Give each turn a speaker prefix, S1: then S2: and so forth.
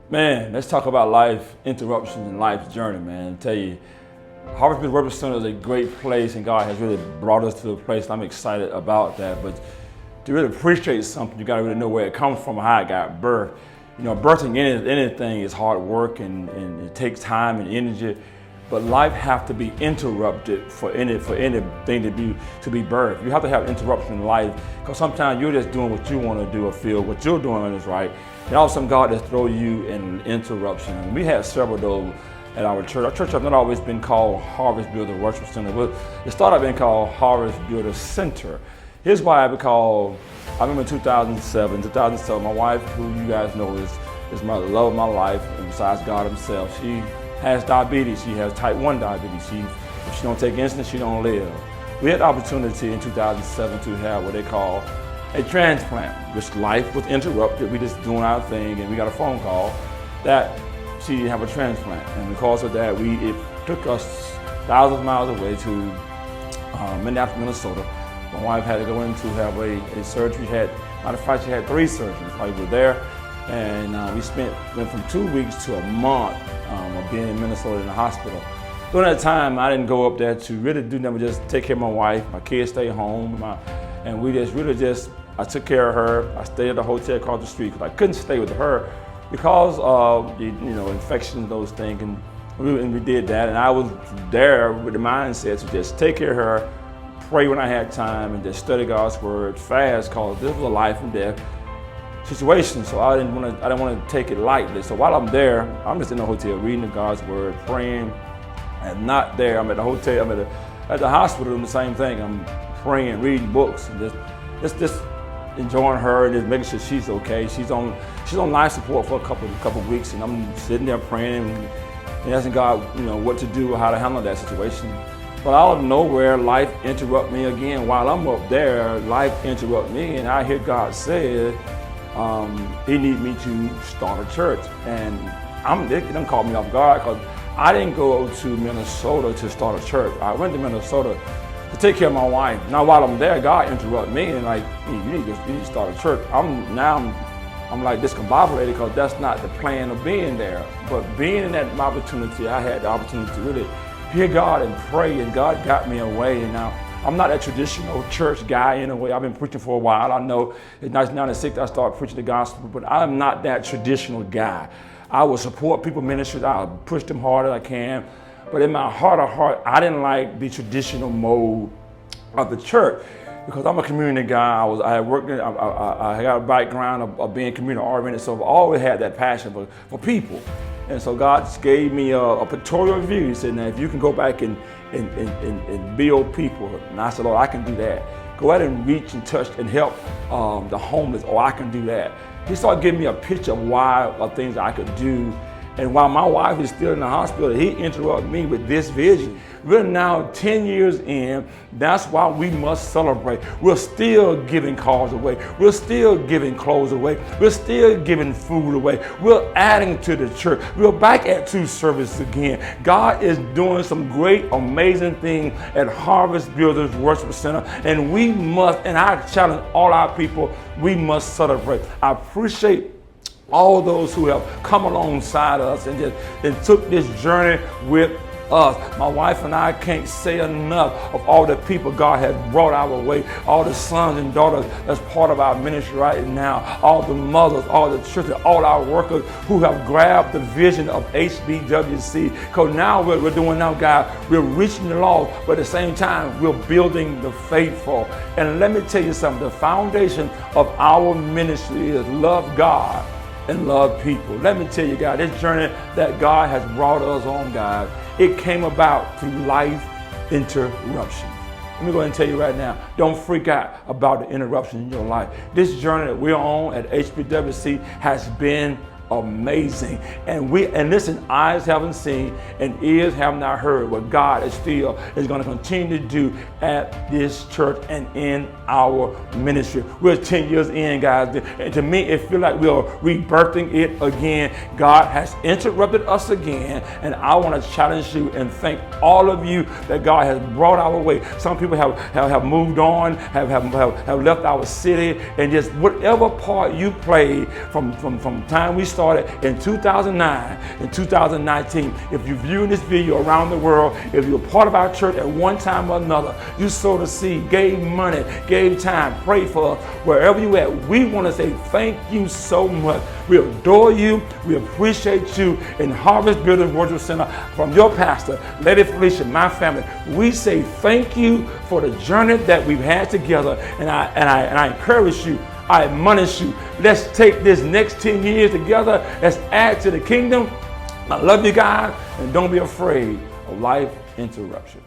S1: Man, let's talk about life interruptions and life's journey, man. I tell you, Harvest Worship Center is a great place, and God has really brought us to the place, and I'm excited about that. But to really appreciate something, you got to really know where it comes from, how it got birthed. You know, birthing anything is hard work, and it takes time and energy. But life have to be interrupted for anything to be birthed. You have to have interruption in life, because sometimes you're just doing what you want to do or feel what you're doing is right. And all of a sudden God just throw you in interruption. And we had several of those at our church. Our church has not always been called Harvest Builder Worship Center. It started being called Harvest Builder Center. Here's why I recall, I remember in 2007, my wife, who you guys know is my love of my life, and besides God himself, she has diabetes. She has type 1 diabetes. If she don't take insulin, she don't live. We had the opportunity in 2007 to have what they call a transplant, which life was interrupted. We just doing our thing, and we got a phone call that she have a transplant. And because of that, it took us thousands of miles away to Minneapolis, Minnesota. My wife had to go in to have a surgery. Matter of fact, she had 3 surgeries while we were there. And we went from 2 weeks to a month of being in Minnesota in the hospital. During that time, I didn't go up there to really do nothing, just take care of my wife. My kids stayed home, and we I took care of her. I stayed at the hotel across the street because I couldn't stay with her because of infections, those things, and we did that. And I was there with the mindset to just take care of her, pray when I had time, and just study God's word, fast, because this was a life and death situation. So I didn't want to take it lightly. So while I'm there, I'm just in the hotel reading God's word, praying, and not there. I'm at the hotel. I'm at the hospital doing the same thing. I'm praying, reading books, and just enjoying her and just making sure she's okay. She's on life support for a couple of weeks, and I'm sitting there praying and asking God, what to do, how to handle that situation. But out of nowhere, life interrupt me again. While I'm up there, life interrupt me, and I hear God say, he need me to start a church. And it done caught me off guard, because I didn't go to Minnesota to start a church. I went to Minnesota to take care of my wife. Now while I'm there, God interrupted me and you need to start a church. I'm like discombobulated, because that's not the plan of being there. But being in that opportunity, I had the opportunity to really hear God and pray, and God got me away. And now I'm not a traditional church guy in a way. I've been preaching for a while. I know in 1996 I started preaching the gospel, but I'm not that traditional guy. I will support people ministries. I'll push them hard as I can. But in my heart of heart, I didn't like the traditional mode of the church, because I'm a community guy. I got a background of being community oriented, so I've always had that passion for people. And so God gave me a pictorial view. He said, now if you can go back and build people, and I said, Lord, I can do that. Go out and reach and touch and help the homeless, I can do that. He started giving me a picture of things I could do. And while my wife is still in the hospital, he interrupted me with this vision. We're now 10 years in. That's why we must celebrate. We're still giving cars away. We're still giving clothes away. We're still giving food away. We're adding to the church. We're back at 2 services again. God is doing some great, amazing things at Harvest Builders Worship Center. And we must, and I challenge all our people, we must celebrate. I appreciate all those who have come alongside us and took this journey with us. My wife and I can't say enough of all the people God has brought our way, all the sons and daughters that's part of our ministry right now, all the mothers, all the children, all our workers who have grabbed the vision of HBWC. Because now we're doing now, God, we're reaching the lost, but at the same time, we're building the faithful. And let me tell you something, the foundation of our ministry is love God and love people. Let me tell you, guys, this journey that God has brought us on, guys, it came about through life interruptions. Let me go ahead and tell you right now, don't freak out about the interruption in your life. This journey that we're on at HBWC has been amazing. And listen, eyes haven't seen and ears have not heard what God is going to continue to do at this church and in our ministry. We're 10 years in, guys, and to me it feels like we're rebirthing it again. God has interrupted us again, and I want to challenge you and thank all of you that God has brought our way. Some people have moved on, have left our city, and just whatever part you played from time we started in 2009, in 2019. If you're viewing this video around the world, if you're a part of our church at one time or another, you sowed a seed, gave money, gave time, prayed for us, wherever you at, we want to say thank you so much. We adore you. We appreciate you. In Harvest Building Worship Center, from your pastor, Levi-Official, my family, we say thank you for the journey that we've had together. And I encourage you, I admonish you, let's take this next 10 years together. Let's add to the kingdom. I love you guys, and don't be afraid of life interruption.